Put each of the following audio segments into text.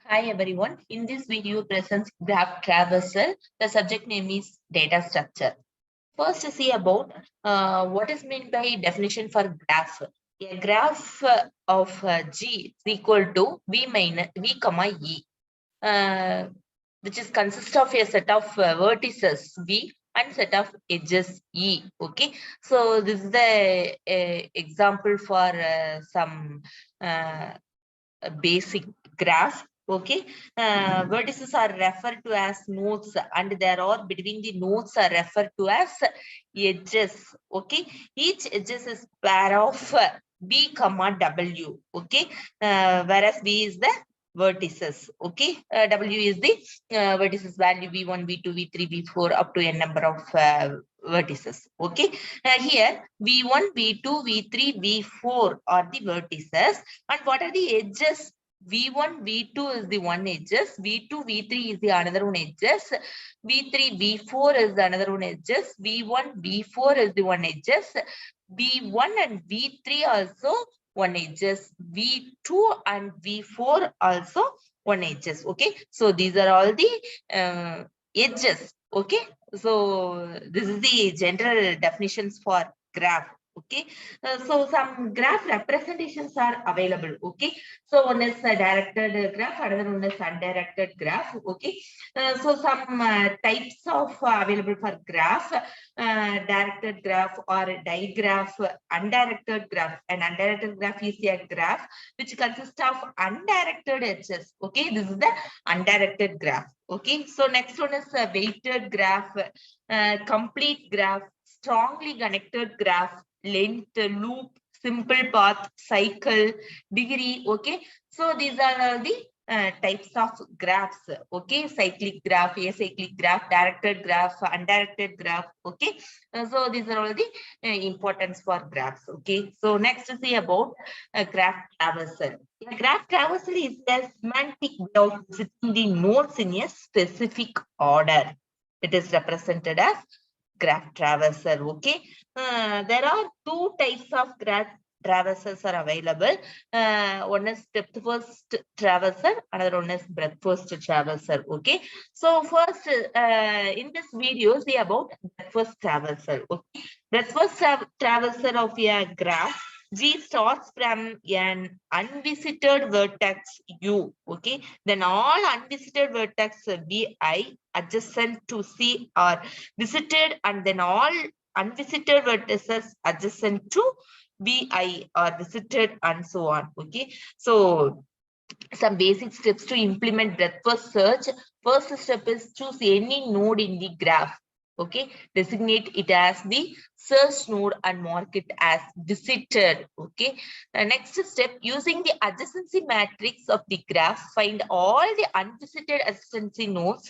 Hi everyone. In this video presents graph traversal. The subject name is data structure. First, see about what is meant by definition for graph. A graph of G is equal to V minus V comma E, which is consists of a set of vertices V and set of edges E. Okay, so this is the example for some basic graph. Okay, vertices are referred to as nodes, and there are between the nodes are referred to as edges. Okay, each edges is pair of B comma W. Okay, whereas B is the vertices. Okay, W is the vertices value V1, V2, V3, V4 up to a number of vertices. Okay, here V1, V2, V3, V4 are the vertices, and what are the edges? V1, V2 is the one edges, V2, V3 is the another one edges, V3, V4 is the another one edges, V1, V4 is the one edges, V1 and V3 also one edges, V2 and V4 also one edges. Okay, so these are all the edges. Okay, so this is the general definitions for graph. Okay, so some graph representations are available. Okay, so one is a directed graph, another one is undirected graph. Okay, so some types of available for graph, directed graph or digraph, undirected graph. An undirected graph is a graph which consists of undirected edges. Okay, this is the undirected graph. Okay, so next one is a weighted graph, complete graph, strongly connected graph, length, loop, simple path, cycle, degree. Okay, so these are all the types of graphs. Okay, cyclic graph, acyclic graph, directed graph, undirected graph. Okay, so these are all the importance for graphs. Okay, so next to see about graph traversal. A graph traversal is a semantic way of visiting the nodes in a specific order. It is represented as graph traversal. Okay, there are two types of graph traversals are available. One is depth first traversal, another one is breadth first traversal. Okay, so first in this video, see about breadth first traversal. Okay, breadth first traversal of a graph. G starts from an unvisited vertex U. Okay, then all unvisited vertex Vi adjacent to C are visited, and then all unvisited vertices adjacent to Vi are visited, and so on. Okay, so some basic steps to implement breadth first search. First step is choose any node in the graph. Okay, designate it as the search node and mark it as visited. Okay, next step, using the adjacency matrix of the graph, find all the unvisited adjacency nodes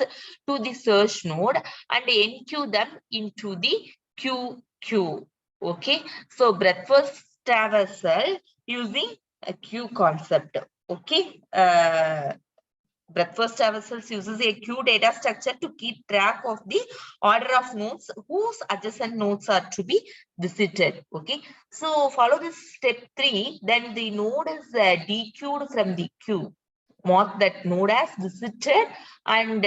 to the search node and enqueue them into the queue. Okay, so breadth first traversal using a queue concept. Okay, breadth first traversals uses a queue data structure to keep track of the order of nodes whose adjacent nodes are to be visited. Okay, so follow this step 3, then the node is dequeued from the queue. Mark that node as visited and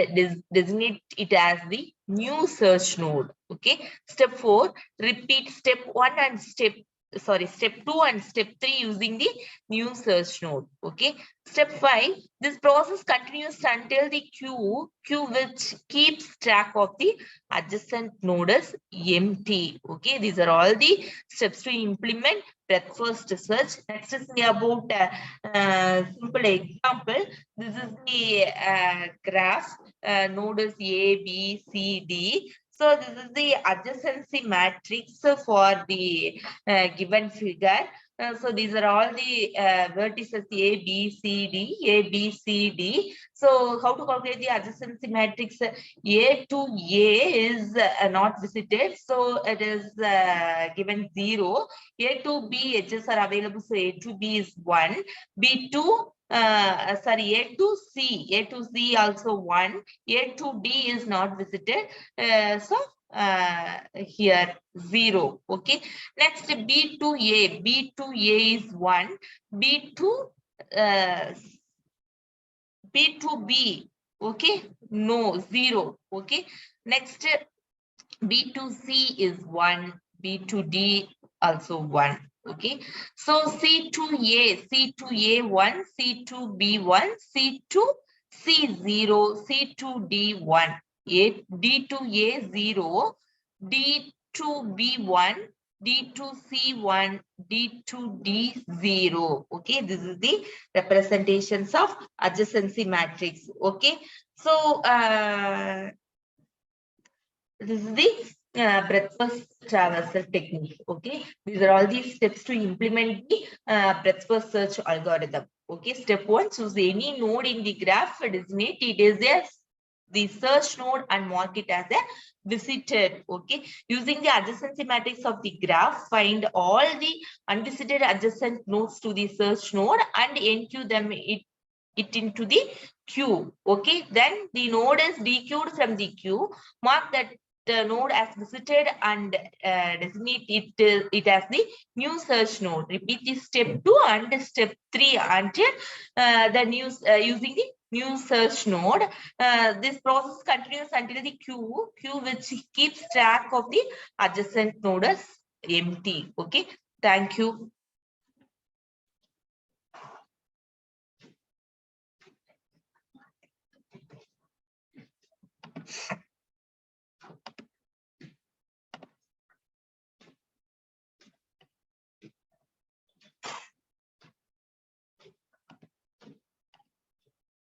designate it as the new search node. Okay, step 4, repeat step 1 and step 2 and step 3 using the new search node. Okay, step 5, this process continues until the queue which keeps track of the adjacent node is empty. Okay, these are all the steps to implement breadth first search. Next is about simple example. This is the graph. Node is A, B, C, D. So this is the adjacency matrix for the given figure. So these are all the vertices A, B, C, D, A, B, C, D. So how to calculate the adjacency matrix? A to A is not visited, so it is given 0. A to B edges are available, so A to B is 1. B to A to C also 1. A to D is not visited, so here 0. Okay. Next B2A. B2A is 1. B2 B2B. Okay. No, 0. Okay. Next B2C is 1. B2D also 1. Okay. So C2A. C2A 1. C2B 1. C2C 0. C2D 1. D2A 0, D2B1, D2C1, D2D 0. Okay, this is the representations of adjacency matrix. Okay, so this is the breadth first traversal technique. Okay, these are all the steps to implement the breadth first search algorithm. Okay, step 1, choose any node in the graph, designate it as the search node and mark it as a visited. Okay, using the adjacency matrix of the graph, find all the unvisited adjacent nodes to the search node and enqueue them it into the queue. Okay, then the node is dequeued from the queue, mark that the node as visited and designate it as the new search node. Repeat this step 2 and step 3 until the new using the new search node. This process continues until the queue which keeps track of the adjacent node is empty. Okay, thank you.